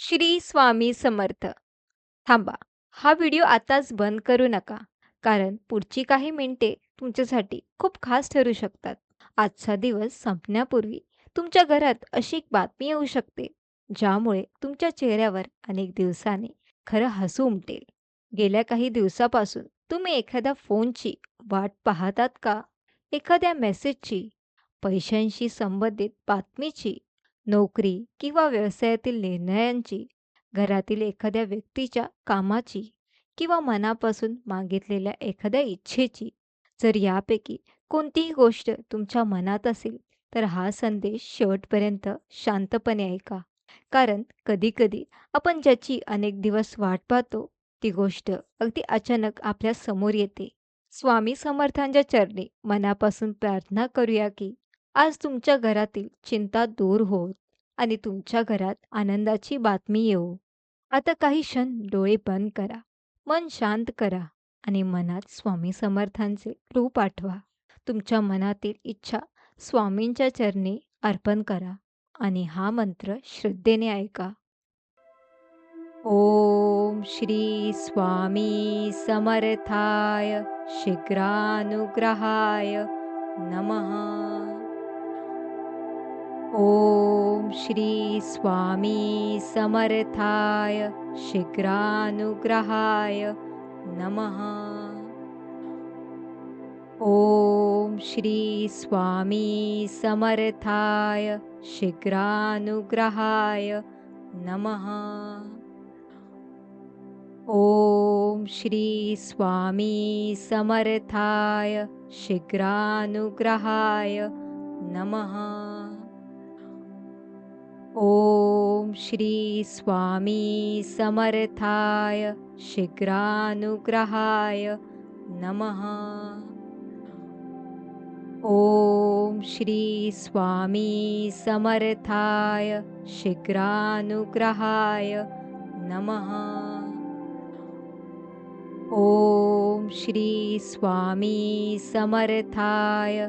श्री स्वामी समर्थ. थांबा. हा व्हिडिओ आताच बंद करू नका. कारण पुढची काही मिनिटे तुमच्यासाठी खूप खास ठरू शकतात. आजचा दिवस संपण्यापूर्वी तुमच्या घरात अशी एक बातमी येऊ शकते, ज्यामुळे तुमच्या चेहऱ्यावर अनेक दिवसांनी खरं हसू उमटेल. गेल्या काही दिवसापासून तुम्ही एखाद्या फोनची वाट पाहतात का? एखाद्या मेसेजची, पैशांशी संबंधित बातमीची, नोकरी किंवा व्यवसायातील निर्णयांची, घरातील एखाद्या व्यक्तीच्या कामाची किंवा मनापासून मागितलेल्या एखाद्या इच्छेची. जर यापैकी कोणतीही गोष्ट तुमच्या मनात असेल, तर हा संदेश शेवटपर्यंत शांतपणे ऐका. कारण कधीकधी आपण ज्याची अनेक दिवस वाट पाहतो, ती गोष्ट अगदी अचानक आपल्या समोर येते. स्वामी समर्थांच्या चरणी मनापासून प्रार्थना करूया की आज तुमच्या घरातील चिंता दूर होत आणि तुमच्या घरात आनंदाची बातमी येवो. आता काही क्षण डोळे बंद करा, मन शांत करा आणि मनात स्वामी समर्थांचे रूप आठवा. तुमच्या मनातील इच्छा स्वामींच्या चरणी अर्पण करा आणि हा मंत्र श्रद्धेने ऐका. ओम श्री स्वामी समर्थाय शीघ्रानुग्रहाय नमः. ओम श्री स्वामी समर्थाय शीघ्रानुग्रहाय नमः. ओम श्री स्वामी समर्थाय शीघ्रानुग्रहाय नमः. ओम श्री स्वामी समर्थाय शीघ्रानुग्रहाय नमः. ओम श्री स्वामी समर्थाय शीघ्रानुग्रहाय नमः. ओम श्री स्वामी समर्थाय शीघ्रानुग्रहाय नमः. ओम श्री स्वामी समर्थाय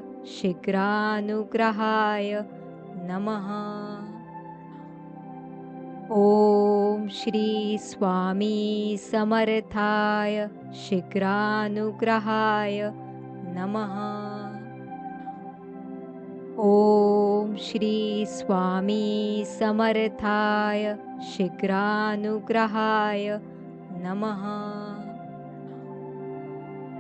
शीघ्रानुग्रहाय नमः. ओम श्री स्वामी समर्थाय शीघ्रानुग्रहाय नमः.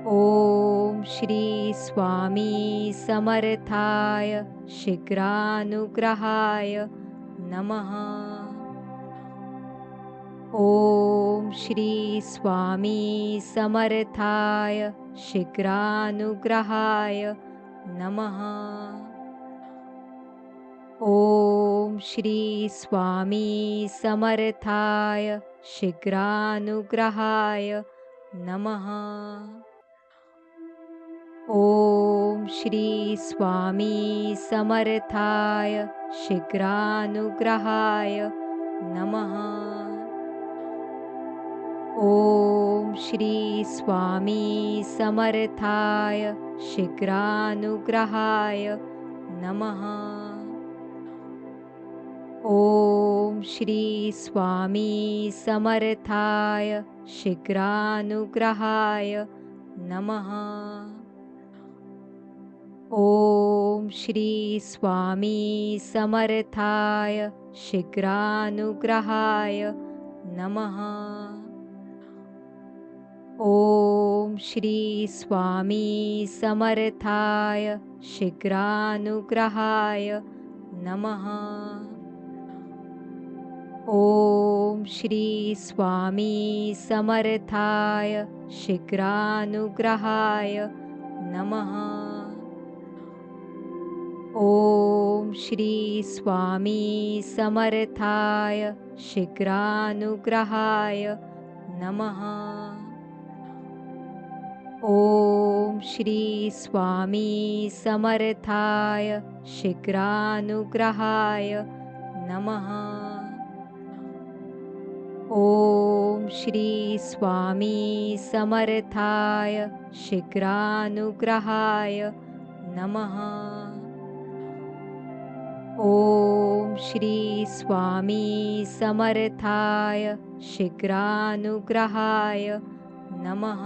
ओम श्री स्वामी समर्थाय शीघ्रानुग्रहाय नमः. ओम श्री स्वामी समर्थाय शीघ्रानुग्रहाय नमः. ओम श्री स्वामी समर्थाय शीघ्रानुग्रहाय नमः. ओम श्री स्वामी समर्थाय शीघ्रानुग्रहाय नमः. ओम श्री स्वामी समर्थाय शीघ्रानुग्रहाय नमः. ओम श्री स्वामी समर्थाय शीघ्रानुग्रहाय नमः. ओम श्री स्वामी समर्थाय शीघ्रानुग्रहाय नमः. ओम श्री स्वामी समर्थाय शीघ्रानुग्रहाय नमः. ओम श्री स्वामी समर्थाय शीघ्रानुग्रहाय नमः. ओम श्री स्वामी समर्थाय शीघ्रानुग्रहाय नमः. ओम श्री स्वामी समर्थाय शीघ्रानुग्रहाय नमः. ओम श्री स्वामी समर्थाय शीघ्रानुग्रहाय नमः. ओम श्री स्वामी समर्थाय शीघ्रानुग्रहाय नमः. ओम श्री स्वामी समर्थाय शीघ्रानुग्रहाय नमः।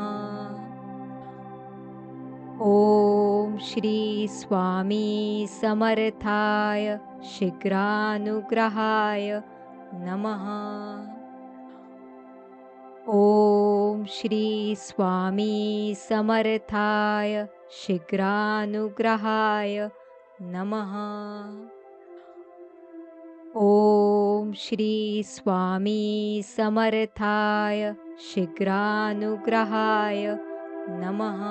ॐ श्री स्वामी समर्थाय शीघ्रानुग्रहाय नमः। ॐ श्री स्वामी समर्थाय शीघ्रानुग्रहाय नमः। ॐ श्री स्वामी समर्थाय शीघ्रानुग्रहाय नमः।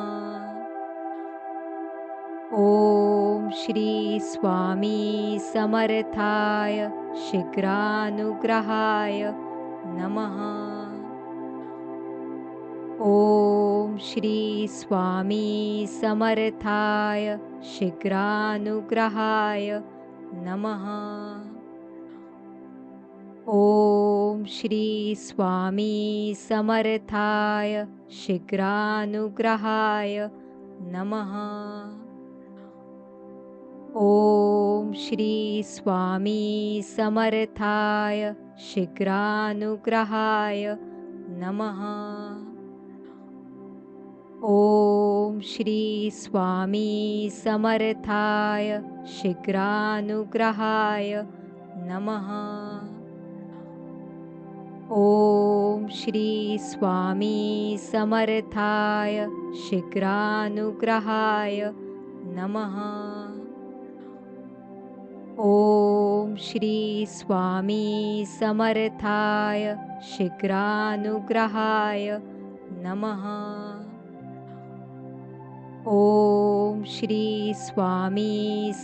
ॐ श्री स्वामी समर्थाय शीघ्रानुग्रहाय नमः। ॐ श्री स्वामी समर्थाय शीघ्रानुग्रहाय नमः। ॐ श्री स्वामी समर्थाय शीघ्रानुग्रहाय नमः। ॐ श्री स्वामी समर्थाय शीघ्रानुग्रहाय नमः। ॐ श्री स्वामी समर्थाय शीघ्रानुग्रहाय नमः। ॐ श्री स्वामी समर्थाय शीघ्रानुग्रहाय नमः। ॐ श्री स्वामी समर्थाय शीघ्रानुग्रहाय नमः। ॐ श्री स्वामी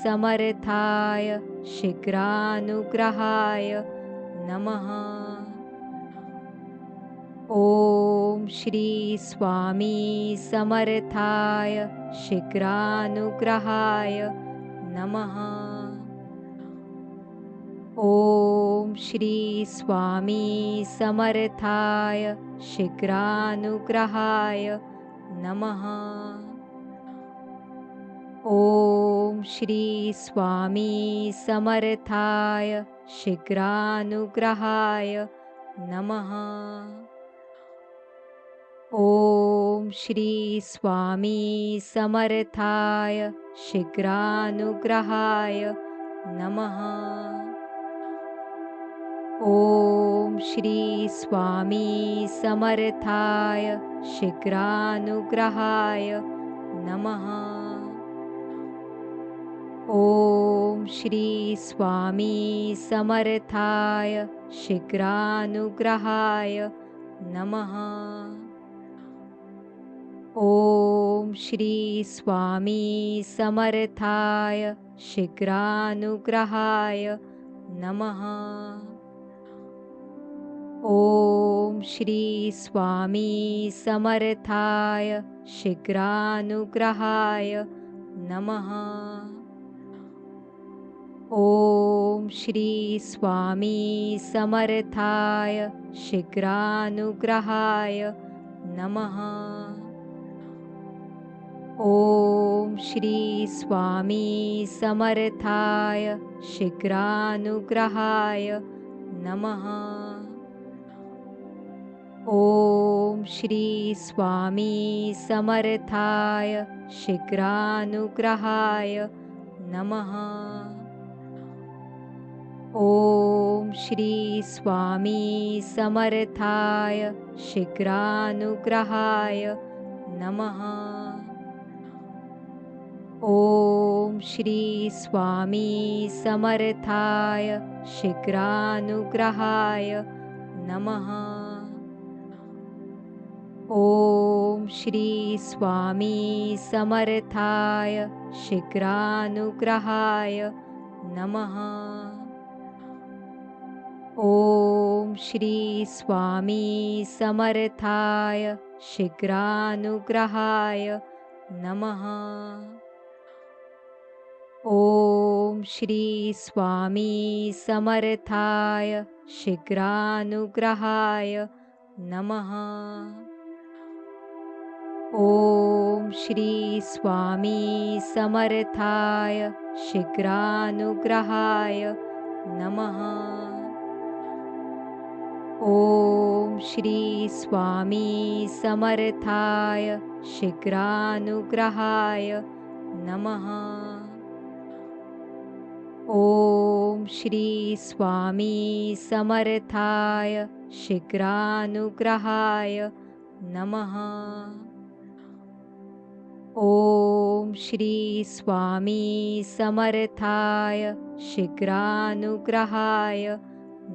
समर्थाय शीघ्रानुग्रहाय नमः। ॐ श्री स्वामी समर्थाय शीघ्रानुग्रहाय नमः। ॐ श्री स्वामी समर्थाय शीघ्रानुग्रहाय नमः। ॐ श्री स्वामी समर्थाय शीघ्रानुग्रहाय नमः। ॐ श्री स्वामी समर्थाय शीघ्रानुग्रहाय नमः। ॐ श्री स्वामी समर्थाय शीघ्रानुग्रहाय नमः। ॐ श्री स्वामी समर्थाय शीघ्रानुग्रहाय नमः। ॐ श्री स्वामी समर्थाय शीघ्रानुग्रहाय नमः। ॐ श्री स्वामी समर्थाय शीघ्रानुग्रहाय नमः। ॐ श्री स्वामी समर्थाय शीघ्रानुग्रहाय नमः। ॐ श्री स्वामी समर्थाय शीघ्रानुग्रहाय नमः। ॐ श्री स्वामी समर्थाय शीघ्रानुग्रहाय नमः। ॐ श्री स्वामी समर्थाय शीघ्रानुग्रहाय नमः। ॐ श्री स्वामी समर्थाय शीघ्रानुग्रहाय नमः। ॐ श्री स्वामी समर्थाय शीघ्रानुग्रहाय नमः। ॐ श्री स्वामी समर्थाय शीघ्रानुग्रहाय नमः। ॐ श्री स्वामी समर्थाय शीघ्रानुग्रहाय नमः। ॐ श्री स्वामी समर्थाय शीघ्रानुग्रहाय नमः। ॐ श्री स्वामी समर्थाय शीघ्रानुग्रहाय नमः। ॐ श्री स्वामी समर्थाय शीघ्रानुग्रहाय नमः। ॐ श्री स्वामी समर्थाय शीघ्रानुग्रहाय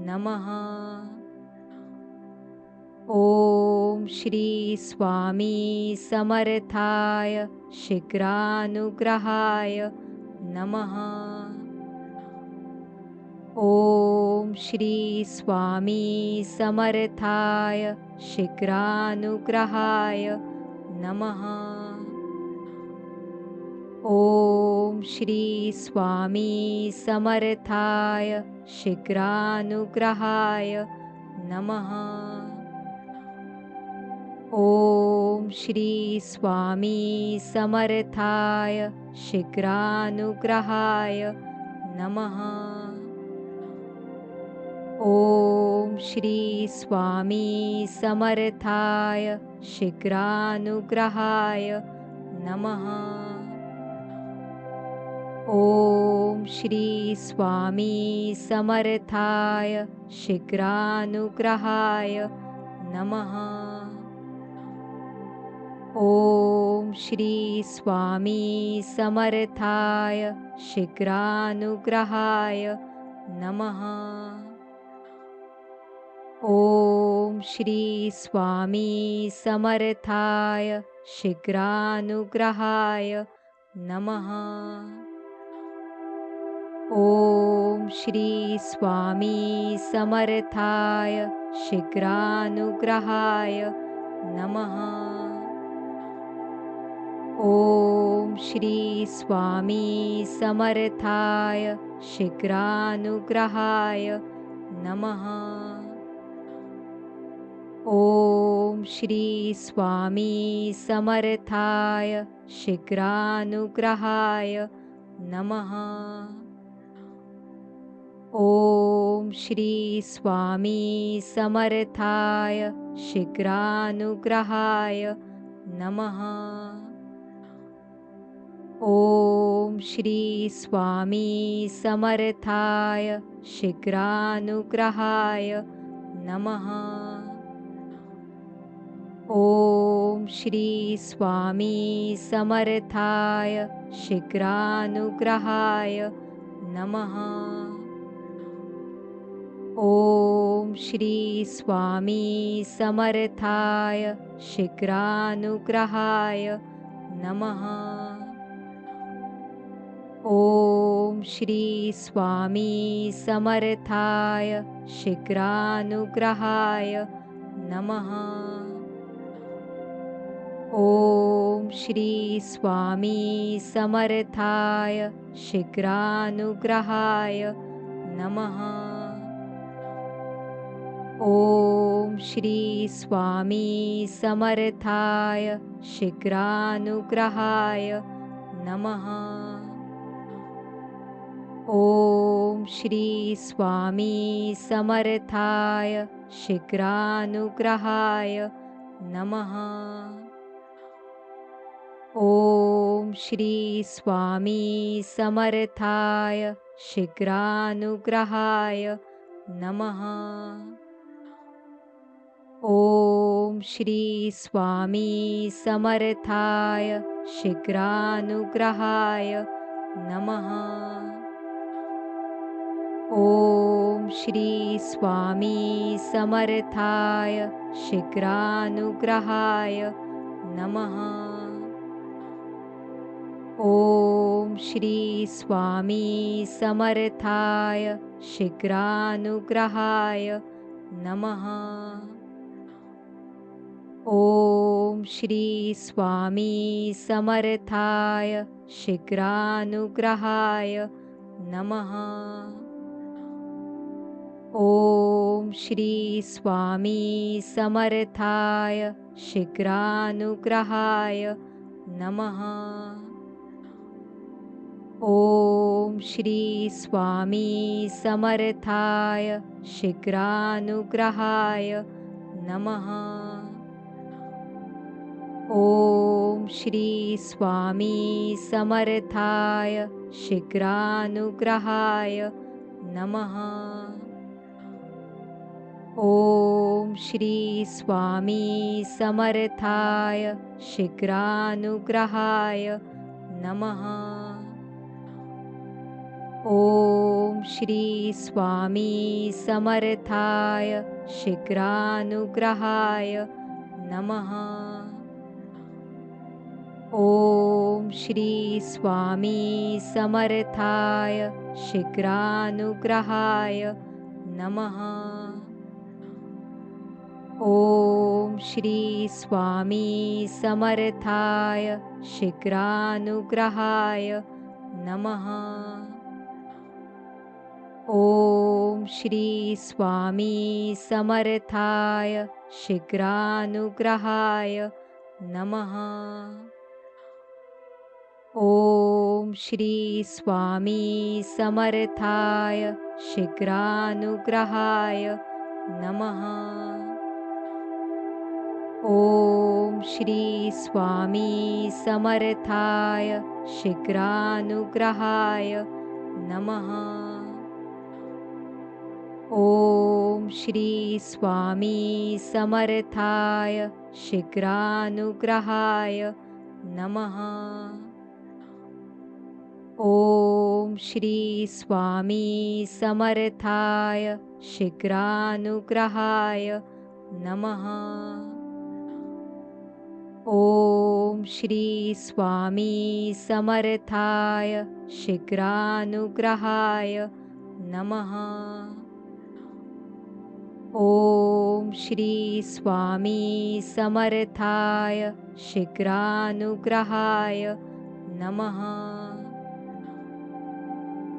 नमः। ॐ श्री स्वामी समर्थाय शीघ्रानुग्रहाय नमः। ॐ श्री स्वामी समर्थाय शीघ्रानुग्रहाय नमः। ॐ श्री स्वामी समर्थाय शीघ्रानुग्रहाय नमः। ॐ श्री स्वामी समर्थाय शीघ्रानुग्रहाय नमः। ॐ श्री स्वामी समर्थाय शीघ्रानुग्रहाय नमः। ॐ श्री स्वामी समर्थाय शीघ्रानुग्रहाय नमः। ॐ श्री स्वामी समर्थाय शीघ्रानुग्रहाय नमः। ॐ श्री स्वामी समर्थाय शीघ्रानुग्रहाय नमः। ॐ श्री स्वामी समर्थाय शीघ्रानुग्रहाय नमः। ॐ श्री स्वामी समर्थाय शीघ्रानुग्रहाय नमः। ॐ श्री स्वामी समर्थाय शीघ्रानुग्रहाय नमः। ॐ श्री स्वामी समर्थाय शीघ्रानुग्रहाय नमः। ॐ श्री स्वामी समर्थाय शीघ्रानुग्रहाय नमः। ॐ श्री स्वामी समर्थाय शीघ्रानुग्रहाय नमः। ॐ श्री स्वामी समर्थाय शीघ्रानुग्रहाय नमः। ॐ श्री स्वामी समर्थाय शीघ्रानुग्रहाय नमः। ॐ श्री स्वामी समर्थाय शीघ्रानुग्रहाय नमः। ॐ श्री स्वामी समर्थाय शीघ्रानुग्रहाय नमः। ॐ श्री स्वामी समर्थाय शीघ्रानुग्रहाय नमः। ॐ श्री स्वामी समर्थाय शीघ्रानुग्रहाय नमः। ॐ श्री स्वामी समर्थाय शीघ्रानुग्रहाय नमः। ॐ श्री स्वामी समर्थाय शीघ्रानुग्रहाय नमः। ॐ श्री स्वामी समर्थाय शीघ्रानुग्रहाय नमः। ॐ श्री स्वामी समर्थाय शीघ्रानुग्रहाय नमः। ॐ श्री स्वामी समर्थाय शीघ्रानुग्रहाय नमः। ओम श्री स्वामी समर्थाय शीघ्रानुग्रहाय नमः। ओम श्री स्वामी समर्थाय शीघ्रानुग्रहाय नमः। ओम श्री स्वामी समर्थाय शीघ्रानुग्रहाय नमः। ओम श्री स्वामी समर्थाय शीघ्रानुग्रहाय नमः। ओम श्री स्वामी समर्थाय शीघ्रानुग्रहाय नमः। ओम श्री स्वामी समर्थाय शीघ्रानुग्रहाय नमः। ओम श्री स्वामी समर्थाय शीघ्रानुग्रहाय नमः। ओम श्री स्वामी समर्थाय शीघ्रानुग्रहाय नमः। ओम श्री स्वामी समर्थाय शीघ्रानुग्रहाय नमः। ओम श्री स्वामी समर्थाय शीघ्रानुग्रहाय नमः। ओम श्री स्वामी समर्थाय शीघ्रानुग्रहाय नमः। ओम श्री स्वामी समर्थाय शीघ्रानुग्रहाय नमः। ओम श्री स्वामी समर्थाय शीघ्रानुग्रहाय नमः।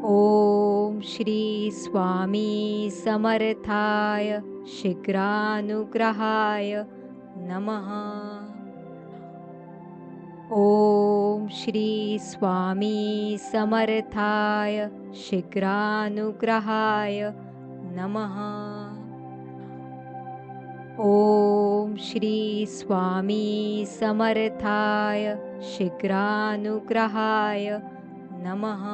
ओम श्री स्वामी समर्थाय शीघ्रानुग्रहाय नमः। ओम श्री स्वामी समर्थाय शीघ्रानुग्रहाय नमः। ओम श्री स्वामी समर्थाय शीघ्रानुग्रहाय नमः।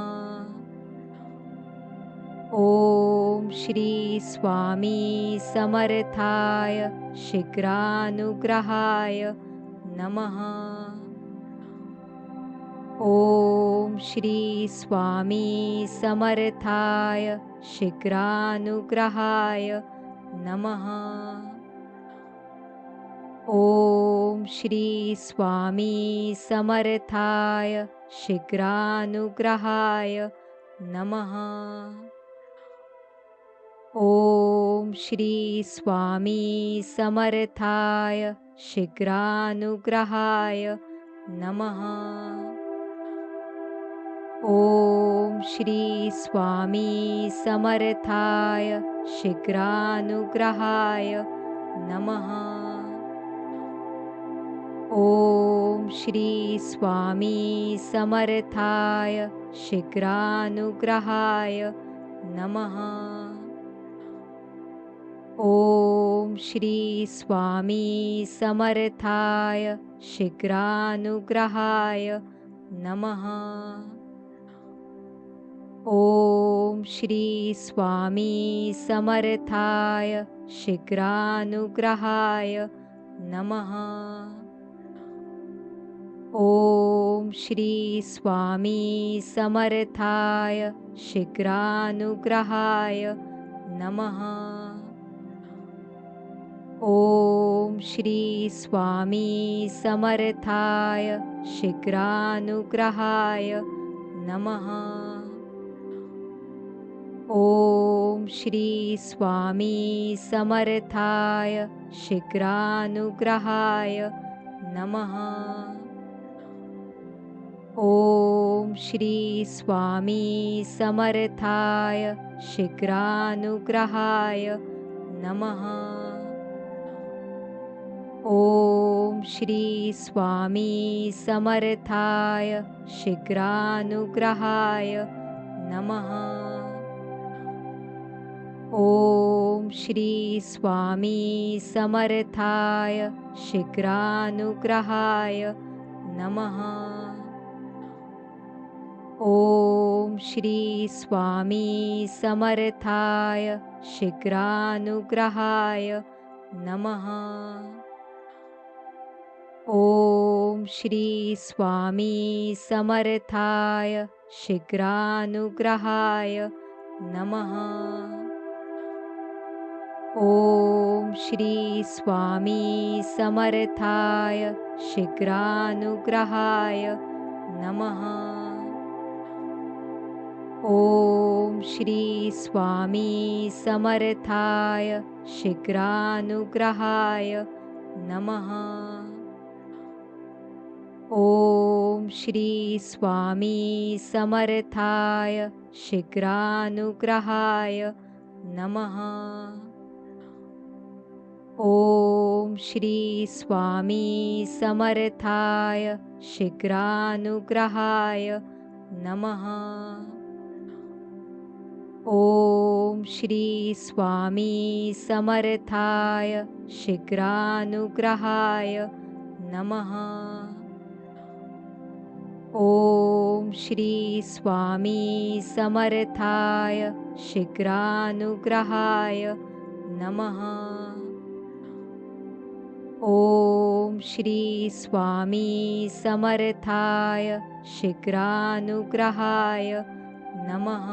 ओम श्री स्वामी समर्थाय शीघ्रानुग्रहाय नमः। ओम श्री स्वामी समर्थाय शीघ्रानुग्रहाय नमः। ओम श्री स्वामी समर्थाय शीघ्रानुग्रहाय नमः। ओम श्री स्वामी समर्थाय शीघ्रानुग्रहाय नमः। ओम श्री स्वामी समर्थाय शीघ्रानुग्रहाय नमः। ओम श्री स्वामी समर्थाय शीघ्रानुग्रहाय नमः। ओम श्री स्वामी समर्थाय शीघ्रानुग्रहाय नमः। ओम श्री स्वामी समर्थाय शीघ्रानुग्रहाय नमः। ओम श्री स्वामी समर्थाय शीघ्रानुग्रहाय नमः। ओम श्री स्वामी समर्थाय शीघ्रानुग्रहाय नमः। ओम श्री स्वामी समर्थाय शीघ्रानुग्रहाय नमः। ओम श्री स्वामी समर्थाय शीघ्रानुग्रहाय नमः। ओम श्री स्वामी समर्थाय शीघ्रानुग्रहाय नमः। ॐ श्री स्वामी समर्थाय शीघ्रानुग्रहाय नमः। ॐ श्री स्वामी समर्थाय शीघ्रानुग्रहाय नमः। ॐ श्री स्वामी समर्थाय शीघ्रानुग्रहाय नमः। ॐ श्री स्वामी समर्थाय शीघ्रानुग्रहाय नमः। ॐ श्री स्वामी समर्थाय शीघ्रानुग्रहाय नमः। ॐ श्री स्वामी समर्थाय शीघ्रानुग्रहाय नमः। ॐ श्री स्वामी समर्थाय शीघ्रानुग्रहाय नमः। ॐ श्री स्वामी समर्थाय शीघ्रानुग्रहाय नमः। ॐ श्री स्वामी समर्थाय शीघ्रानुग्रहाय नमः। ॐ श्री स्वामी समर्थाय शीघ्रानुग्रहाय नमः।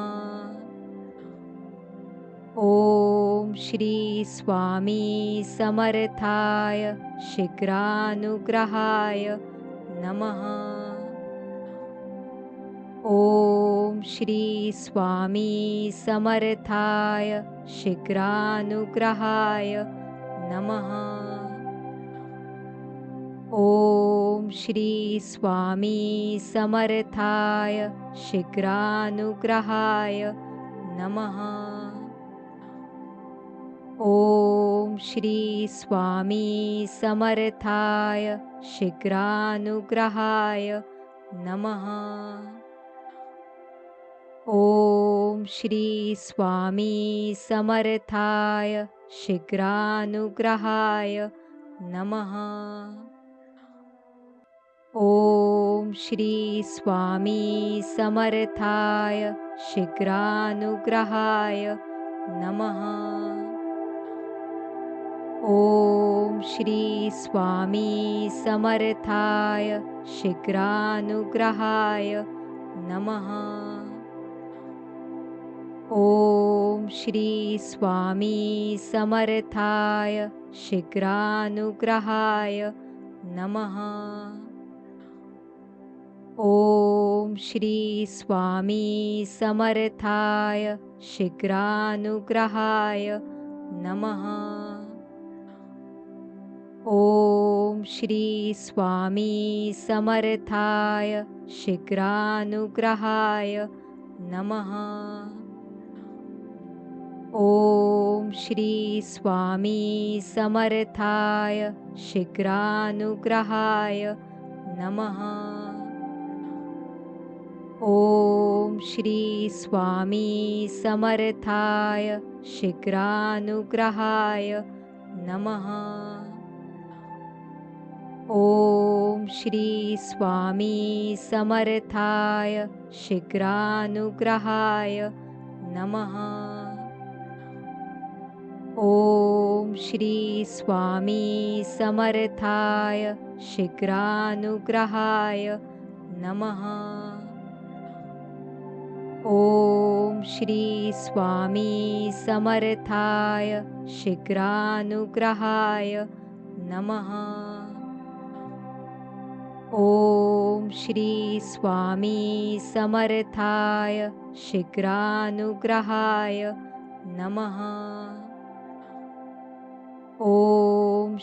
ॐ श्री स्वामी समर्थाय शीघ्रानुग्रहाय नमः। ॐ श्री स्वामी समर्थाय शीघ्रानुग्रहाय नमः। ॐ श्री स्वामी समर्थाय शीघ्रानुग्रहाय नमः। ॐ श्री स्वामी समर्थाय शीघ्रानुग्रहाय नमः। ॐ श्री स्वामी समर्थाय शीघ्रानुग्रहाय नमः। ॐ श्री स्वामी समर्थाय शीघ्रानुग्रहाय नमः। ॐ श्री स्वामी समर्थाय शीघ्रानुग्रहाय नमः। ॐ श्री स्वामी समर्थाय शीघ्रानुग्रहाय नमः। ॐ श्री स्वामी समर्थाय शीघ्रानुग्रहाय नमः। ॐ श्री स्वामी समर्थाय शीघ्रानुग्रहाय नमः। ॐ श्री स्वामी समर्थाय शीघ्रानुग्रहाय नमः। ॐ श्री स्वामी समर्थाय शीघ्रानुग्रहाय नमः। ॐ श्री स्वामी समर्थाय शीघ्रानुग्रहाय नमः। ॐ श्री स्वामी समर्थाय शीघ्रानुग्रहाय नमः। ॐ श्री स्वामी समर्थाय शीघ्रानुग्रहाय नमः। ॐ श्री स्वामी समर्थाय शीघ्रानुग्रहाय नमः। ॐ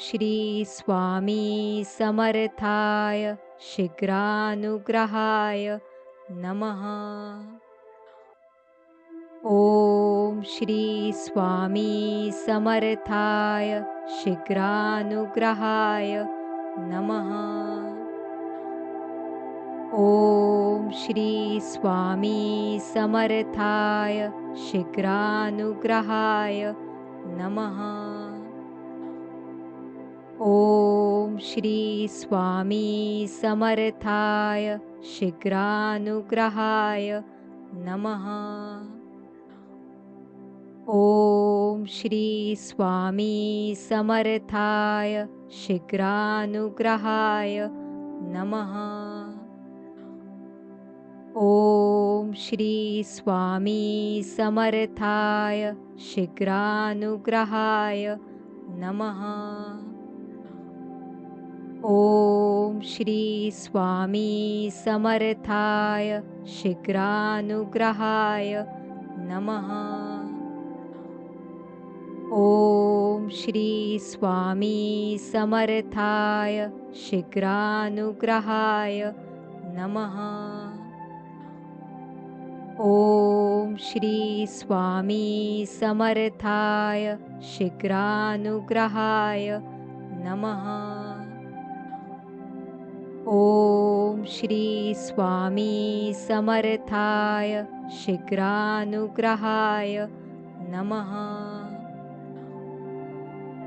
श्री स्वामी समर्थाय शीघ्रानुग्रहाय नमः। ॐ श्री स्वामी समर्थाय शीघ्रानुग्रहाय नमः। ओम श्री स्वामी समर्थाय शीघ्रानुग्रहाय नमः। ओम श्री स्वामी समर्थाय शीघ्रानुग्रहाय नमः। ओम श्री स्वामी समर्थाय शीघ्रानुग्रहाय नमः। ओम श्री स्वामी समर्थाय शीघ्रानुग्रहाय नमः। ओम श्री स्वामी समर्थाय शीघ्रानुग्रहाय नमः। ओम श्री स्वामी समर्थाय शीघ्रानुग्रहाय नमः। ओम श्री स्वामी समर्थाय शीघ्रानुग्रहाय नमः। ओम श्री स्वामी समर्थाय शीघ्रानुग्रहाय नमः।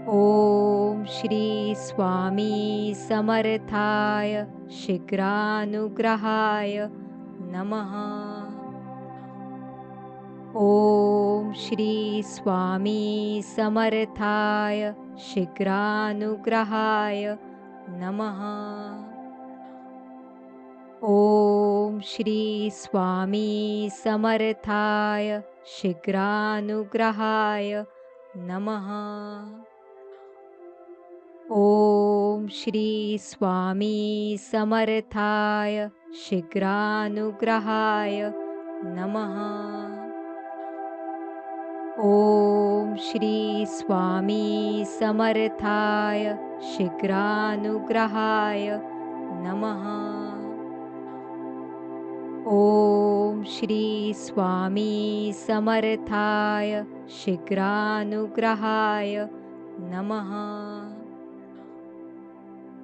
ओम श्री स्वामी समर्थाय शीघ्रानुग्रहाय नमः। ओम श्री स्वामी समर्थाय शीघ्रानुग्रहाय नमः। ओम श्री स्वामी समर्थाय शीघ्रानुग्रहाय नमः। ओम श्री स्वामी समर्थाय शीघ्रानुग्रहाय नमः। ओम श्री स्वामी समर्थाय शीघ्रानुग्रहाय नमः। ओम श्री स्वामी समर्थाय शीघ्रानुग्रहाय नमः।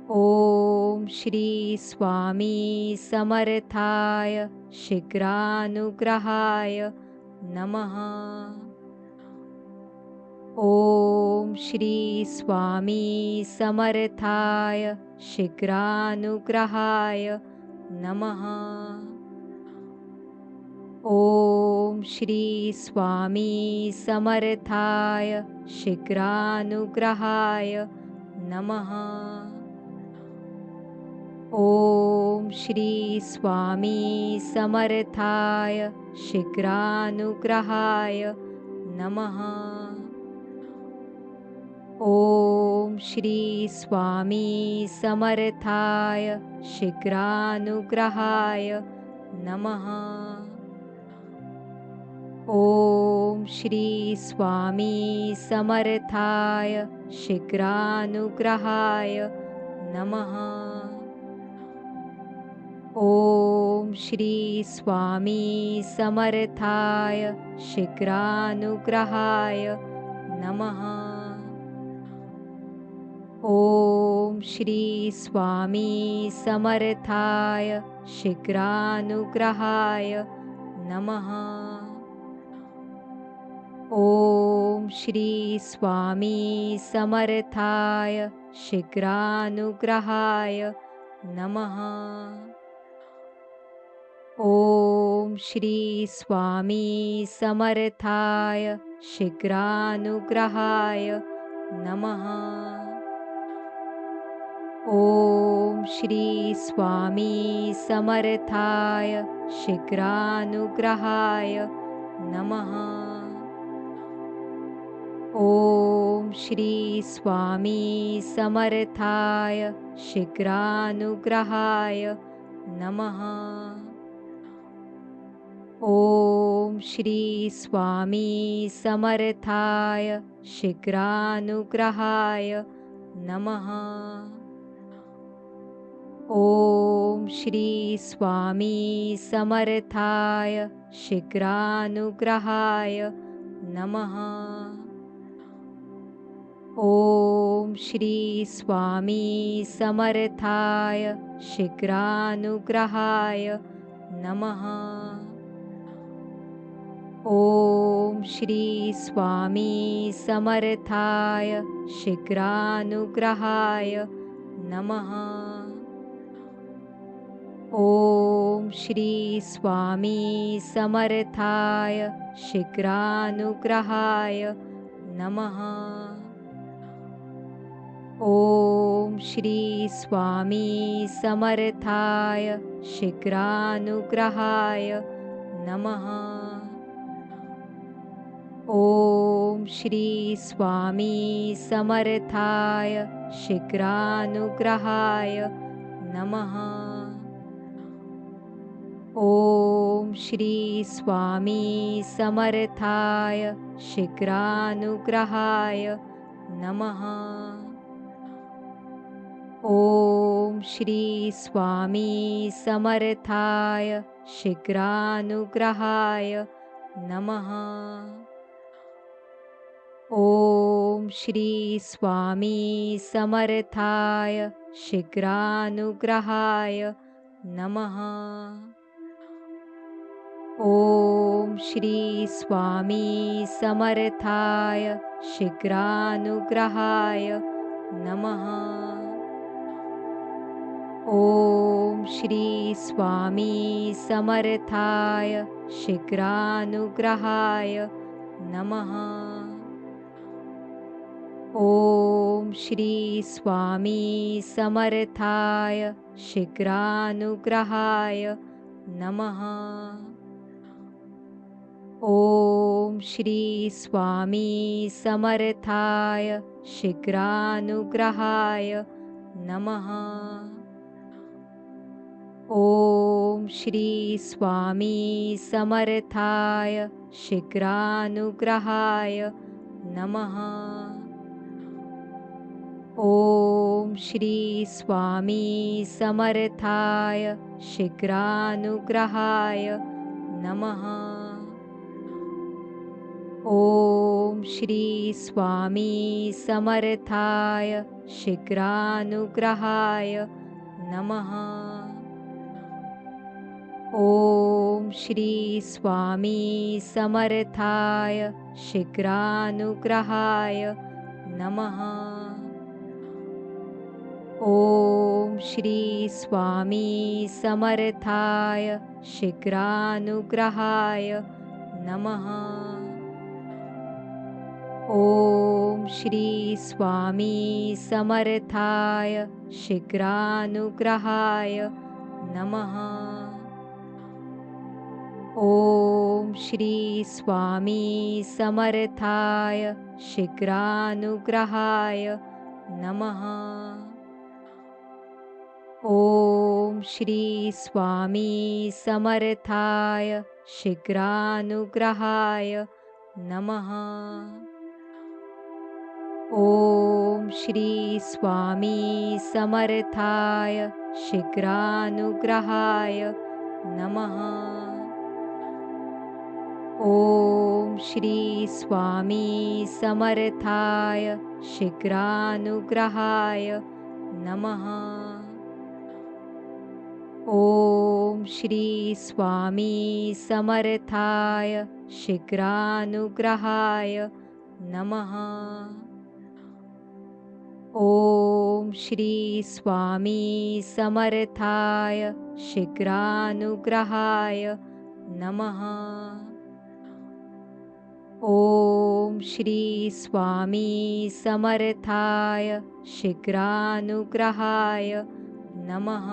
ओम श्री स्वामी समर्थाय शीघ्रानुग्रहाय नमः। ओम श्री स्वामी समर्थाय शीघ्रानुग्रहाय नमः। ओम श्री स्वामी समर्थाय शीघ्रानुग्रहाय नमः। ओम श्री स्वामी समर्थाय शीघ्रानुग्रहाय नमः। ओम श्री स्वामी समर्थाय शीघ्रानुग्रहाय नमः। ओम श्री स्वामी समर्थाय शीघ्रानुग्रहाय नमः। ओम श्री स्वामी समर्थाय शीघ्रानुग्रहाय नमः। ओम श्री स्वामी समर्थाय शीघ्रानुग्रहाय नमः। ओम श्री स्वामी समर्थाय शीघ्रानुग्रहाय नमः। ओम श्री स्वामी समर्थाय शीघ्रानुग्रहाय नमः। ओम श्री स्वामी समर्थाय शीघ्रानुग्रहाय नमः। ओम श्री स्वामी समर्थाय शीघ्रानुग्रहाय नमः। ओम श्री स्वामी समर्थाय शीघ्रानुग्रहाय नमः। ओम श्री स्वामी समर्थाय शीघ्रानुग्रहाय नमः। ओम श्री स्वामी समर्थाय शीघ्रानुग्रहाय नमः। ओम श्री स्वामी समर्थाय शीघ्रानुग्रहाय नमः। ओम श्री स्वामी समर्थाय शीघ्रानुग्रहाय नमः। ओम श्री स्वामी समर्थाय शीघ्रानुग्रहाय नमः। ओम श्री स्वामी समर्थाय शीघ्रानुग्रहाय नमः। ओम श्री स्वामी समर्थाय शीघ्रानुग्रहाय नमः। ओम श्री स्वामी समर्थाय शीघ्रानुग्रहाय नमः। ओम श्री स्वामी समर्थाय शीघ्रानुग्रहाय नमः। ओम श्री स्वामी समर्थाय शीघ्रानुग्रहाय नमः। ओम श्री स्वामी समर्थाय शीघ्रानुग्रहाय नमः। ओम श्री स्वामी समर्थाय शीघ्रानुग्रहाय नमः। ओम श्री स्वामी समर्थाय शीघ्रानुग्रहाय नमः। ओम श्री स्वामी समर्थाय शीघ्रानुग्रहाय नमः। ओम श्री स्वामी समर्थाय शीघ्रानुग्रहाय नमः। ओम श्री स्वामी समर्थाय शीघ्रानुग्रहाय नमः। ओम श्री स्वामी समर्थाय शीघ्रानुग्रहाय नमः। ओम श्री स्वामी समर्थाय शीघ्रानुग्रहाय नमः। ओम श्री स्वामी समर्थाय शीघ्रानुग्रहाय नमः। ओम श्री स्वामी समर्थाय शीघ्रानुग्रहाय नमः। ओम श्री स्वामी समर्थाय शीघ्रानुग्रहाय नमः। ओम श्री स्वामी समर्थाय शीघ्रानुग्रहाय नमः। ओम श्री स्वामी समर्थाय शीघ्रानुग्रहाय नमः। ओम श्री स्वामी समर्थाय शीघ्रानुग्रहाय नमः। ओम श्री स्वामी समर्थाय शीघ्रानुग्रहाय नमः। ओम श्री स्वामी समर्थाय शीघ्रानुग्रहाय नमः।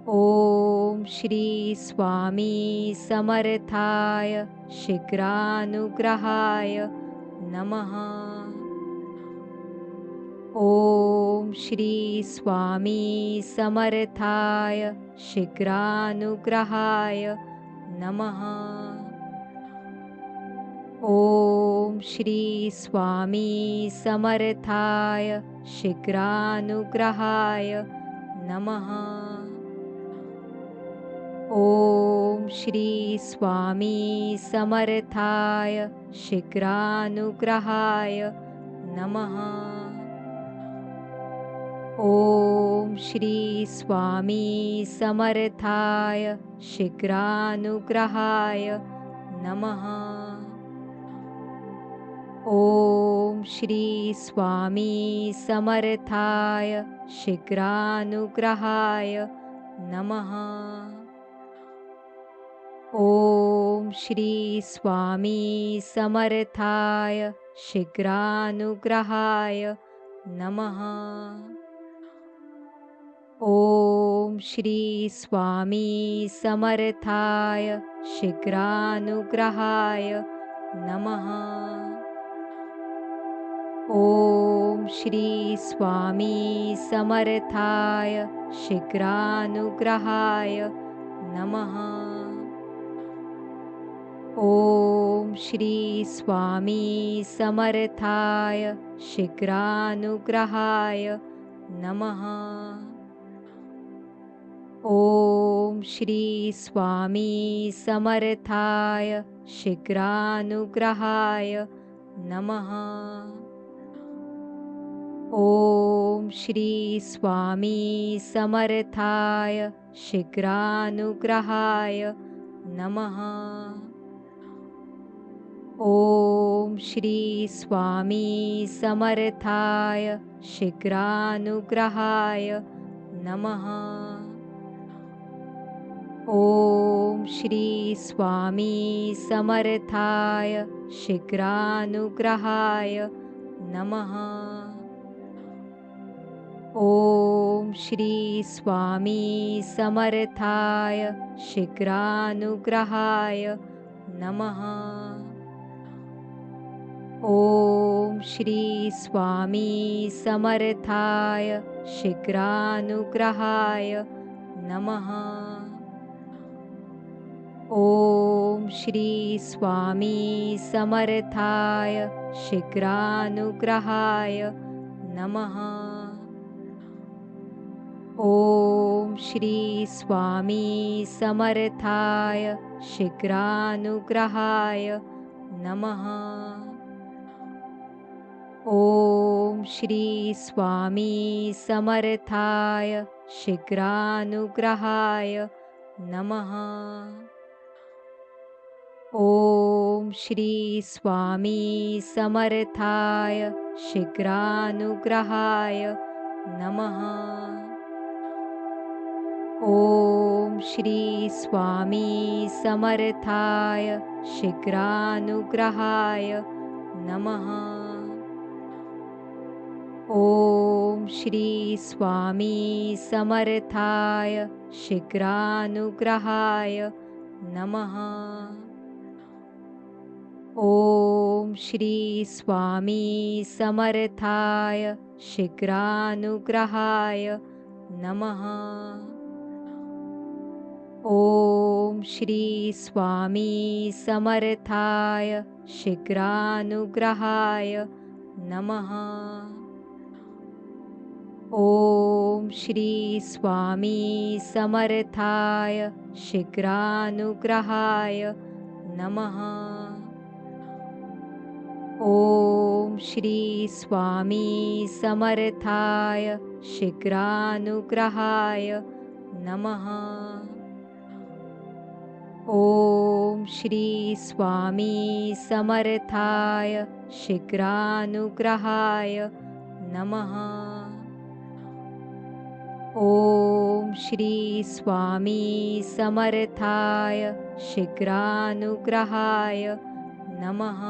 ओम श्री स्वामी समर्थाय शीघ्रानुग्रहाय नमः। ओम श्री स्वामी समर्थाय शीघ्रानुग्रहाय नमः। ओम श्री स्वामी समर्थाय शीघ्रानुग्रहाय नमः। ओम श्री स्वामी समर्थाय शीघ्रानुग्रहाय नमः। ओम श्री स्वामी समर्थाय शीघ्रानुग्रहाय नमः। ओम श्री स्वामी समर्थाय शीघ्रानुग्रहाय नमः। ओम श्री स्वामी समर्थाय शीघ्रानुग्रहाय नमः। ओम श्री स्वामी समर्थाय शीघ्रानुग्रहाय नमः। ओम श्री स्वामी समर्थाय शीघ्रानुग्रहाय नमः। ओम श्री स्वामी समर्थाय शीघ्रानुग्रहाय नमः। ओम श्री स्वामी समर्थाय शीघ्रानुग्रहाय नमः। ओम श्री स्वामी समर्थाय शीघ्रानुग्रहाय नमः। ओम श्री स्वामी समर्थाय शीघ्रानुग्रहाय नमः। ओम श्री स्वामी समर्थाय शीघ्रानुग्रहाय नमः। ओम श्री स्वामी समर्थाय शीघ्रानुग्रहाय नमः। ओम श्री स्वामी समर्थाय शीघ्रानुग्रहाय नमः। ओम श्री स्वामी समर्थाय शीघ्रानुग्रहाय नमः। ओम श्री स्वामी समर्थाय शीघ्रानुग्रहाय नमः। ओम श्री स्वामी समर्थाय शीघ्रानुग्रहाय नमः। ओम श्री स्वामी समर्थाय शीघ्रानुग्रहाय नमः। ओम श्री स्वामी समर्थाय शीघ्रानुग्रहाय नमः। ओम श्री स्वामी समर्थाय शीघ्रानुग्रहाय नमः। ओम श्री स्वामी समर्थाय शीघ्रानुग्रहाय नमः। ओम श्री स्वामी समर्थाय शीघ्रानुग्रहाय नमः। ओम श्री स्वामी समर्थाय शीघ्रानुग्रहाय नमः। ओम श्री स्वामी समर्थाय शीघ्रानुग्रहाय नमः। ओम श्री स्वामी समर्थाय शीघ्रानुग्रहाय नमः। ओम श्री स्वामी समर्थाय शीघ्रानुग्रहाय नमः।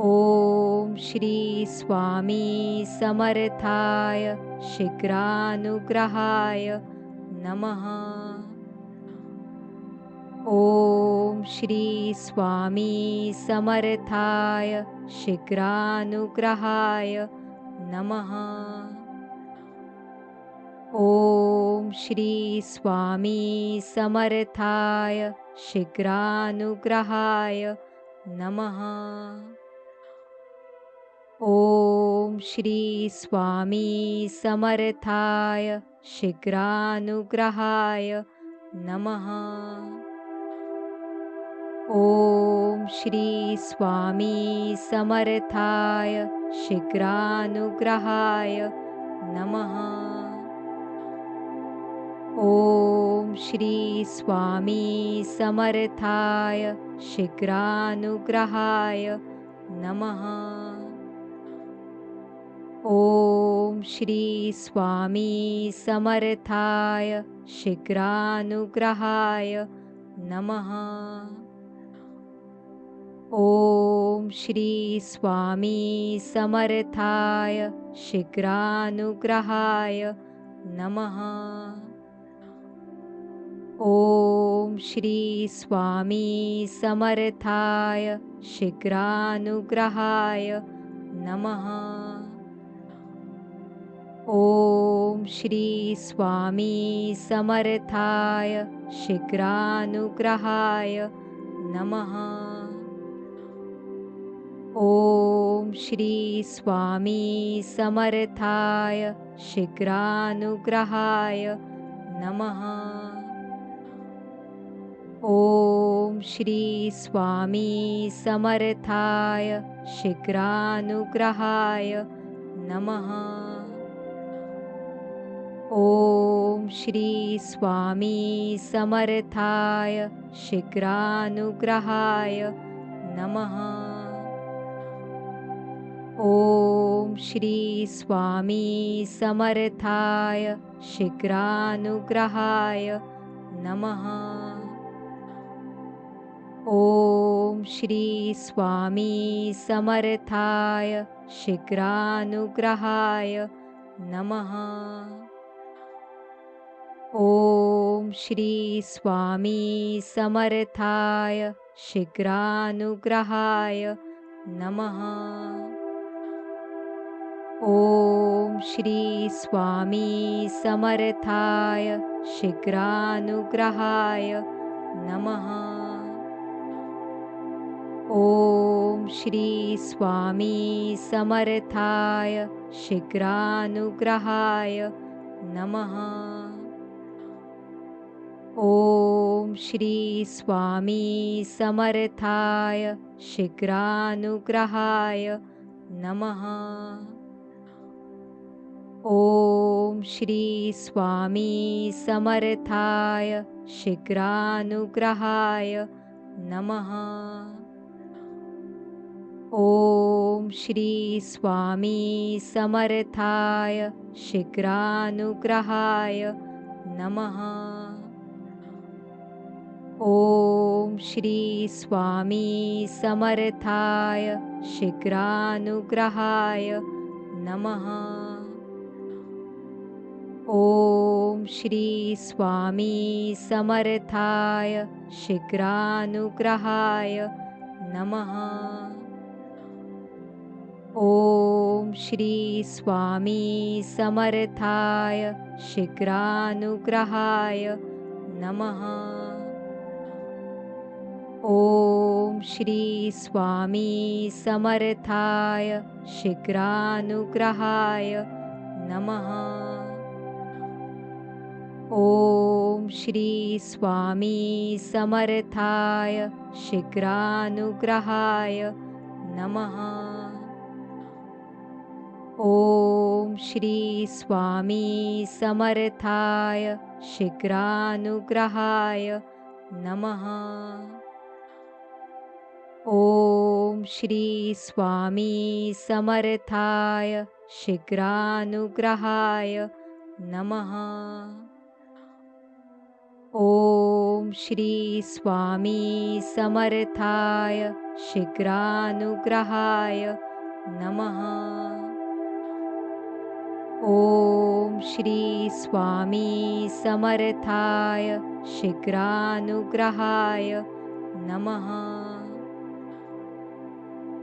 ओम श्री स्वामी समर्थाय शीघ्रानुग्रहाय नमः। ओम श्री स्वामी समर्थाय शीघ्रानुग्रहाय नमः। ओम श्री स्वामी समर्थाय शीघ्रानुग्रहाय नमः। ओम श्री स्वामी समर्थाय शीघ्रानुग्रहाय नमः। ॐ श्री स्वामी समर्थाय शीघ्रानुग्रहाय नमः। ॐ श्री स्वामी समर्थाय शीघ्रानुग्रहाय नमः। ॐ श्री स्वामी समर्थाय शीघ्रानुग्रहाय नमः। ॐ श्री स्वामी समर्थाय शीघ्रानुग्रहाय नमः। ॐ श्री स्वामी समर्थाय शीघ्रानुग्रहाय नमः। ॐ श्री स्वामी समर्थाय शीघ्रानुग्रहाय नमः। ॐ श्री स्वामी समर्थाय शीघ्रानुग्रहाय नमः। ॐ श्री स्वामी समर्थाय शीघ्रानुग्रहाय नमः। ॐ श्री स्वामी समर्थाय शीघ्रानुग्रहाय नमः। ॐ श्री स्वामी समर्थाय शीघ्रानुग्रहाय नमः। ॐ श्री स्वामी समर्थाय शीघ्रानुग्रहाय नमः। ॐ श्री स्वामी समर्थाय शीघ्रानुग्रहाय नमः। ॐ श्री स्वामी समर्थाय शीघ्रानुग्रहाय नमः। ॐ श्री स्वामी समर्थाय शीघ्रानुग्रहाय नमः। ॐ श्री स्वामी समर्थाय शीघ्रानुग्रहाय नमः। ॐ श्री स्वामी समर्थाय शीघ्रानुग्रहाय नमः। ॐ श्री स्वामी समर्थाय शीघ्रानुग्रहाय नमः। ॐ श्री स्वामी समर्थाय शीघ्रानुग्रहाय नमः। ॐ श्री स्वामी समर्थाय शीघ्रानुग्रहाय नमः। ॐ श्री स्वामी समर्थाय शीघ्रानुग्रहाय नमः। ॐ श्री स्वामी समर्थाय शीघ्रानुग्रहाय नमः। ॐ श्री स्वामी समर्थाय शीघ्रानुग्रहाय नमः। ॐ श्री स्वामी समर्थाय शीघ्रानुग्रहाय नमः। ॐ श्री स्वामी समर्थाय शीघ्रानुग्रहाय नमः। ॐ श्री स्वामी समर्थाय शीघ्रानुग्रहाय नमः। ॐ श्री स्वामी समर्थाय शीघ्रानुग्रहाय नमः।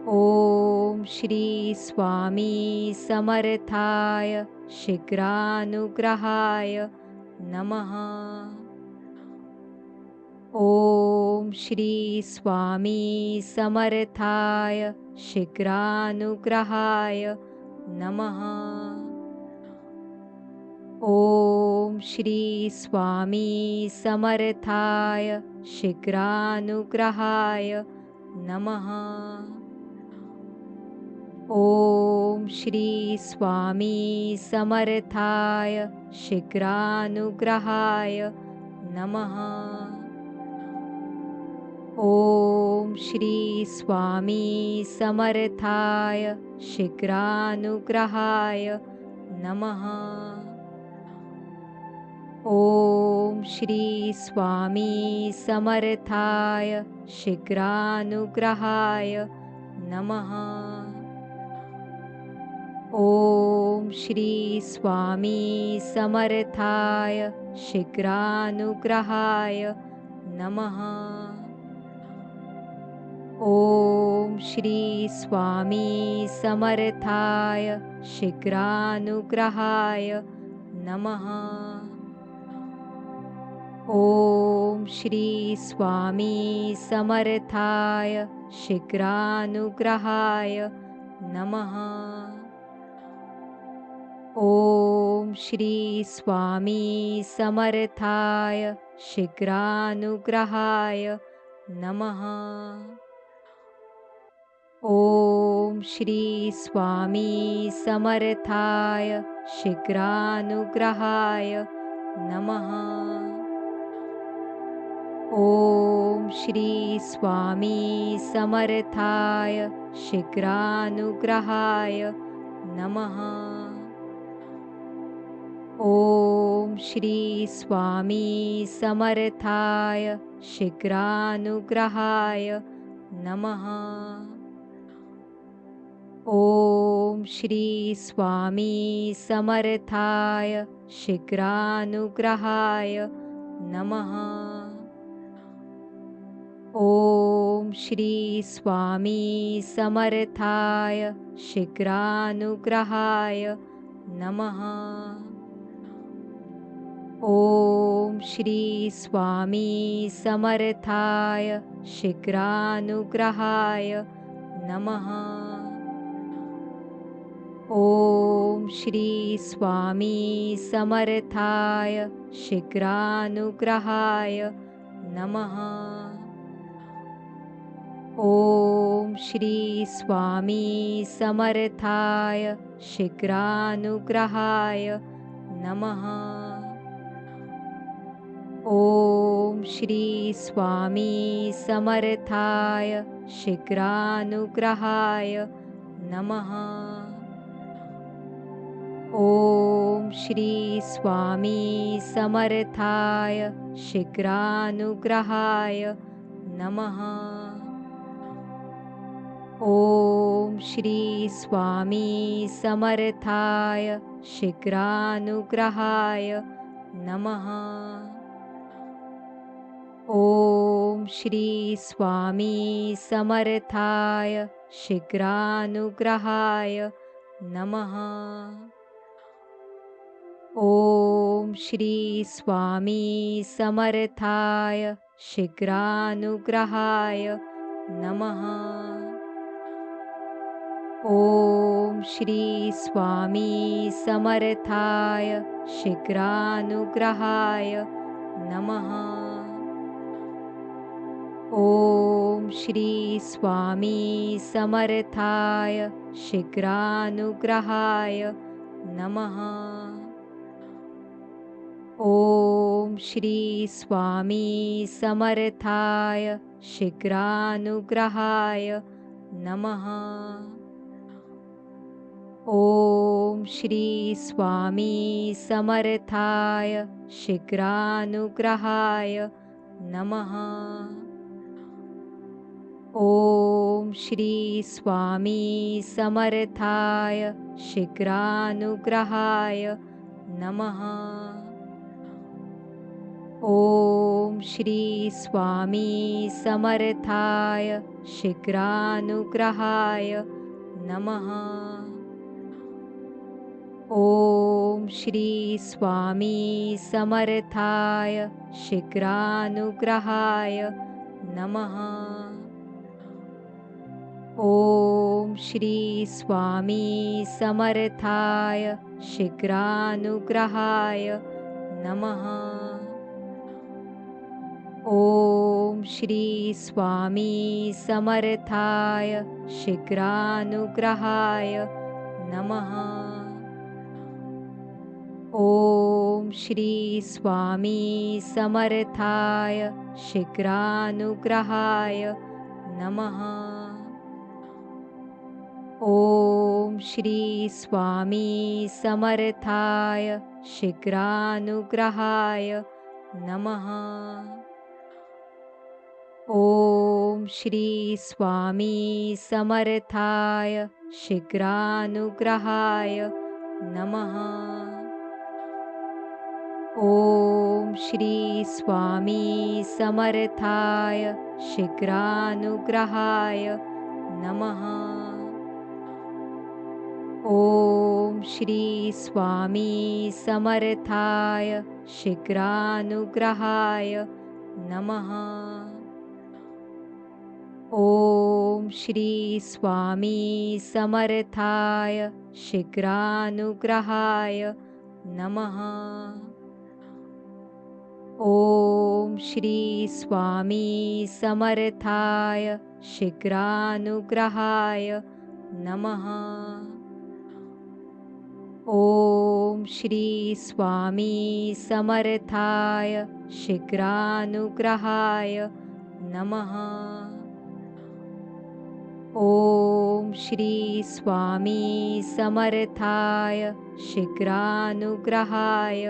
ॐ श्री स्वामी समर्थाय शीघ्रानुग्रहाय नमः। ॐ श्री स्वामी समर्थाय शीघ्रानुग्रहाय नमः। ओम श्री स्वामी समर्थाय शीघ्रानुग्रहाय नमः। ओम श्री स्वामी समर्थाय शीघ्रानुग्रहाय नमः। ओम श्री स्वामी समर्थाय शीघ्रानुग्रहाय नमः। ओम श्री स्वामी समर्थाय शीघ्रानुग्रहाय नमः। ओम श्री स्वामी समर्थाय शीघ्रानुग्रहाय नमः। ओम श्री स्वामी समर्थाय शीघ्रानुग्रहाय नमः। ओम श्री स्वामी समर्थाय शीघ्रानुग्रहाय नमः। ओम श्री स्वामी समर्थाय शीघ्रानुग्रहाय नमः। ओम श्री स्वामी समर्थाय शीघ्रानुग्रहाय नमः। ओम श्री स्वामी समर्थाय शीघ्रानुग्रहाय नमः। ओम श्री स्वामी समर्थाय शीघ्रानुग्रहाय नमः। ओम श्री स्वामी समर्थाय शीघ्रानुग्रहाय नमः। ओम श्री स्वामी समर्थाय शीघ्रानुग्रहाय नमः। ओम श्री स्वामी समर्थाय शीघ्रानुग्रहाय नमः। ओम श्री स्वामी समर्थाय शीघ्रानुग्रहाय नमः। ओम श्री स्वामी समर्थाय शीघ्रानुग्रहाय नमः। ओम श्री स्वामी समर्थाय शीघ्रानुग्रहाय नमः। ओम श्री स्वामी समर्थाय शीघ्रानुग्रहाय नमः। ओम श्री स्वामी समर्थाय शीघ्रानुग्रहाय नमः। ओम श्री स्वामी समर्थाय शीघ्रानुग्रहाय नमः। ओम श्री स्वामी समर्थाय शीघ्रानुग्रहाय नमः। ओम श्री स्वामी समर्थाय शीघ्रानुग्रहाय नमः। ओम श्री स्वामी समर्थाय शीघ्रानुग्रहाय नमः। ओम श्री स्वामी समर्थाय शीघ्रानुग्रहाय नमः। ओम श्री स्वामी समर्थाय शीघ्रानुग्रहाय नमः। ओम श्री स्वामी समर्थाय शीघ्रानुग्रहाय नमः। ओम श्री स्वामी समर्थाय शीघ्रानुग्रहाय नमः। ओम श्री स्वामी समर्थाय शीघ्रानुग्रहाय नमः। ओम श्री स्वामी समर्थाय शीघ्रानुग्रहाय नमः। ओम श्री स्वामी समर्थाय शीघ्रानुग्रहाय नमः। ओम श्री स्वामी समर्थाय शीघ्रानुग्रहाय नमः। ओम श्री स्वामी समर्थाय शीघ्रानुग्रहाय नमः। ओम श्री स्वामी समर्थाय शीघ्रानुग्रहाय नमः। ओम श्री स्वामी समर्थाय शीघ्रानुग्रहाय नमः। ओम श्री स्वामी समर्थाय शीघ्रानुग्रहाय नमः। ओम श्री स्वामी समर्थाय शीघ्रानुग्रहाय नमः। ओम श्री स्वामी समर्थाय शीघ्रानुग्रहाय नमः। ओम श्री स्वामी समर्थाय शीघ्रानुग्रहाय नमः। ओम श्री स्वामी समर्थाय शीघ्रानुग्रहाय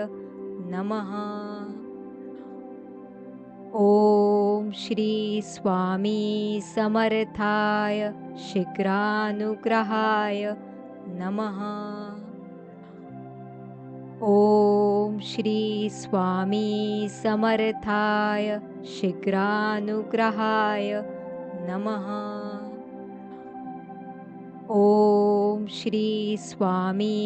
नमः। ओम श्री स्वामी समर्थाय शीघ्रानुग्रहाय नमः। ओम श्री स्वामी समर्थाय शीघ्रानुग्रहाय नमः। ओम श्री स्वामी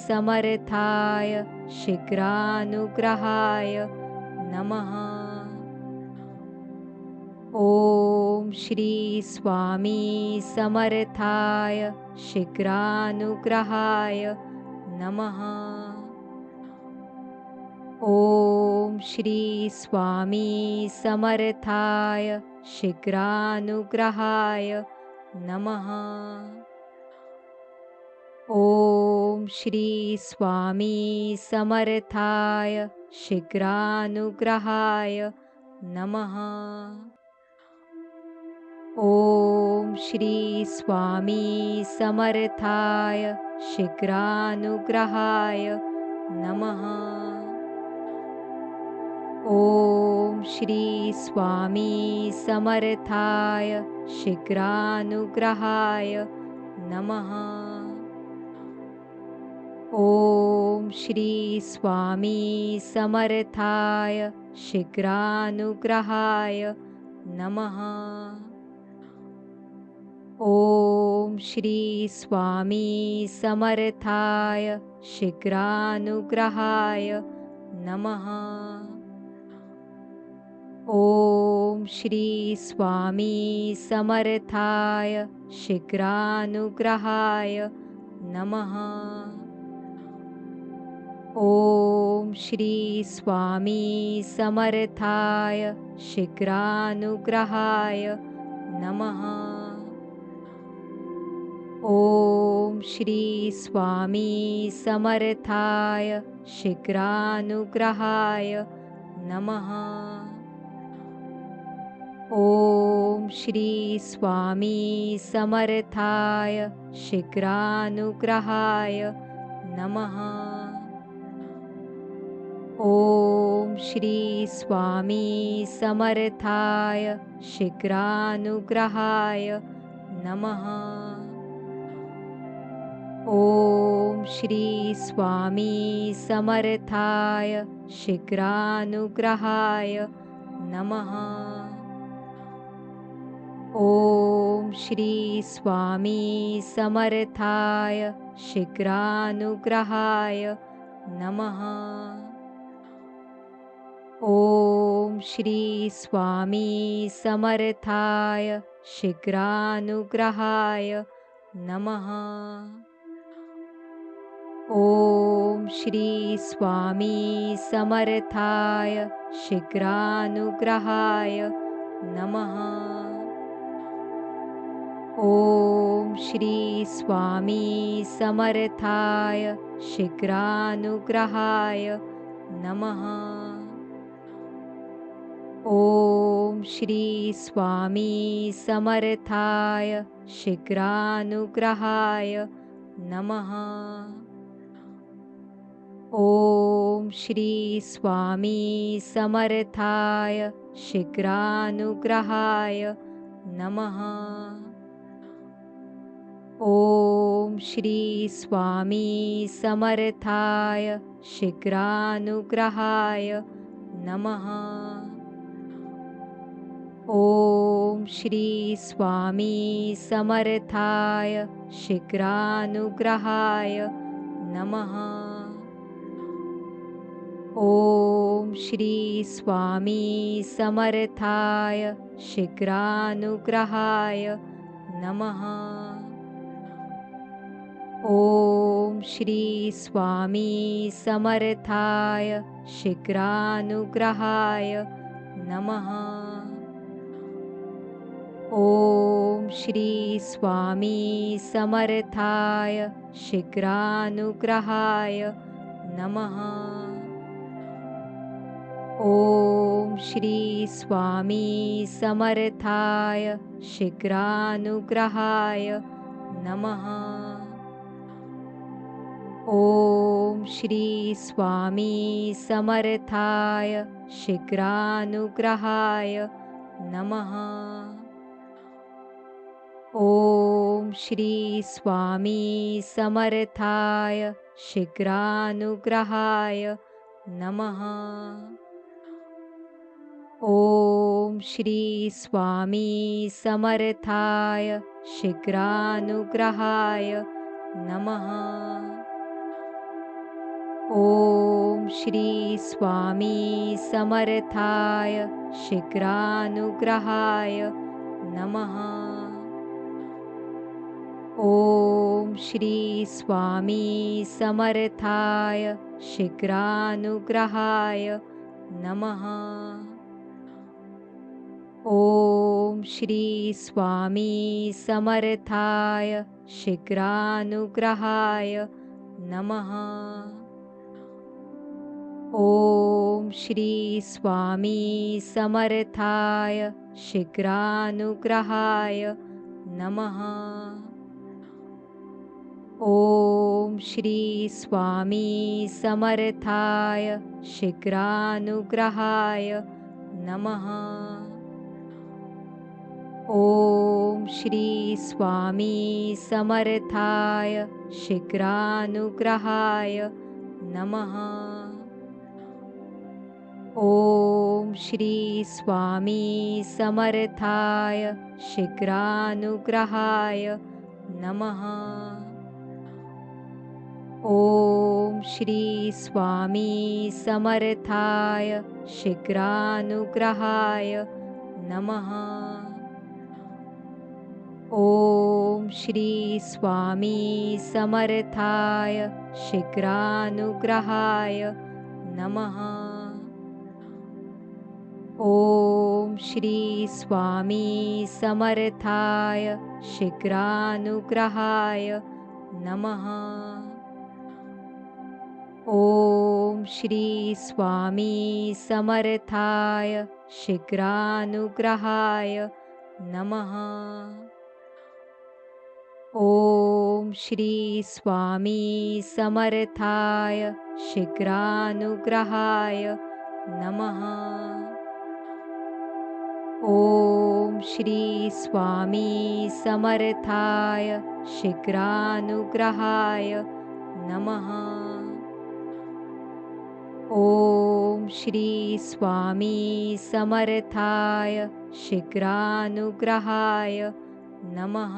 समर्थाय शीघ्रानुग्रहाय नमः। ओम श्री स्वामी समर्थाय शीघ्रानुग्रहाय नमः। ओम श्री स्वामी समर्थाय शीघ्रानुग्रहाय नमः। ओम श्री स्वामी समर्थाय शीघ्रानुग्रहाय नमः। ओम श्री स्वामी समर्थाय शीघ्रानुग्रहाय नमः। ओम श्री स्वामी समर्थाय शीघ्रानुग्रहाय नमः। ओम श्री स्वामी समर्थाय शीघ्रानुग्रहाय नमः। ओम श्री स्वामी समर्थाय शीघ्रानुग्रहाय नमः। ओम श्री स्वामी समर्थाय शीघ्रानुग्रहाय नमः। ओम श्री स्वामी समर्थाय शीघ्रानुग्रहाय नमः। ओम श्री स्वामी समर्थाय शीघ्रानुग्रहाय नमः। ओम श्री स्वामी समर्थाय शीघ्रानुग्रहाय नमः। ओम श्री स्वामी समर्थाय शीघ्रानुग्रहाय नमः। ओम श्री स्वामी समर्थाय शीघ्रानुग्रहाय नमः। ओम श्री स्वामी समर्थाय शीघ्रानुग्रहाय नमः। ओम श्री स्वामी समर्थाय शीघ्रानुग्रहाय नमः। ओम श्री स्वामी समर्थाय शीघ्रानुग्रहाय नमः। ओम श्री स्वामी समर्थाय शीघ्रानुग्रहाय नमः। ओम श्री स्वामी समर्थाय शीघ्रानुग्रहाय नमः। ओम श्री स्वामी समर्थाय शीघ्रानुग्रहाय नमः। ओम श्री स्वामी समर्थाय शीघ्रानुग्रहाय नमः। ओम श्री स्वामी समर्थाय शीघ्रानुग्रहाय नमः। ओम श्री स्वामी समर्थाय शीघ्रानुग्रहाय नमः। ओम श्री स्वामी समर्थाय शीघ्रानुग्रहाय नमः। ओम श्री स्वामी समर्थाय शीघ्रानुग्रहाय नमः। ओम श्री स्वामी समर्थाय शीघ्रानुग्रहाय नमः। ओम श्री स्वामी समर्थाय शीघ्रानुग्रहाय नमः। ओम श्री स्वामी समर्थाय शीघ्रानुग्रहाय नमः। ओम श्री स्वामी समर्थाय शीघ्रानुग्रहाय नमः। ओम श्री स्वामी समर्थाय शीघ्रानुग्रहाय नमः। ओम श्री स्वामी समर्थाय शीघ्रानुग्रहाय नमः। ओम श्री स्वामी समर्थाय शीघ्रानुग्रहाय नमः। ओम श्री स्वामी समर्थाय शीघ्रानुग्रहाय नमः। ओम श्री स्वामी समर्थाय शीघ्रानुग्रहाय नमः। ओम श्री स्वामी समर्थाय शीघ्रानुग्रहाय नमः। ओम श्री स्वामी समर्थाय शीघ्रानुग्रहाय नमः। ओम श्री स्वामी समर्थाय शीघ्रानुग्रहाय नमः। ओम श्री स्वामी समर्थाय शीघ्रानुग्रहाय नमः। ओम श्री स्वामी समर्थाय शीघ्रानुग्रहाय नमः। ओम श्री स्वामी समर्थाय शीघ्रानुग्रहाय नमः। ओम श्री स्वामी समर्थाय शीघ्रानुग्रहाय नमः। ओम श्री स्वामी समर्थाय शीघ्रानुग्रहाय नमः। ओम श्री स्वामी समर्थाय शीघ्रानुग्रहाय नमः।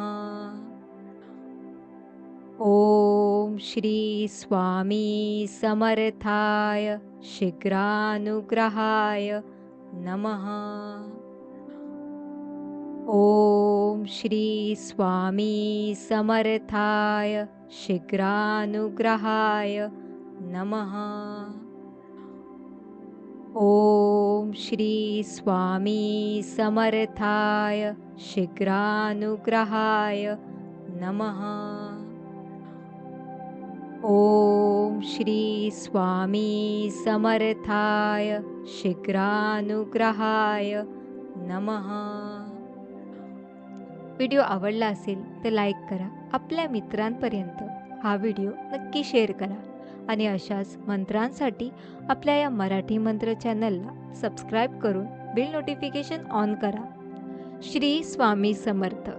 ओम श्री स्वामी समर्थाय शीघ्रानुग्रहाय नमः। ओम ओम श्री स्वामी समर्थाय शीघ्रानुग्रहाय नमः. ओम श्री स्वामी समर्थाय शीघ्रानुग्रहाय नमः. ओम श्री स्वामी समर्थाय शीघ्रानुग्रहाय नमः. व्हिडिओ आवडला असेल तर लाईक करा, आपल्या मित्रांपर्यंत हा व्हिडिओ नक्की शेअर करा आणि अशाच मंत्रांसाठी आपल्या या मराठी मंत्र चॅनलला सबस्क्राईब करून बेल नोटिफिकेशन ऑन करा. श्री स्वामी समर्थ.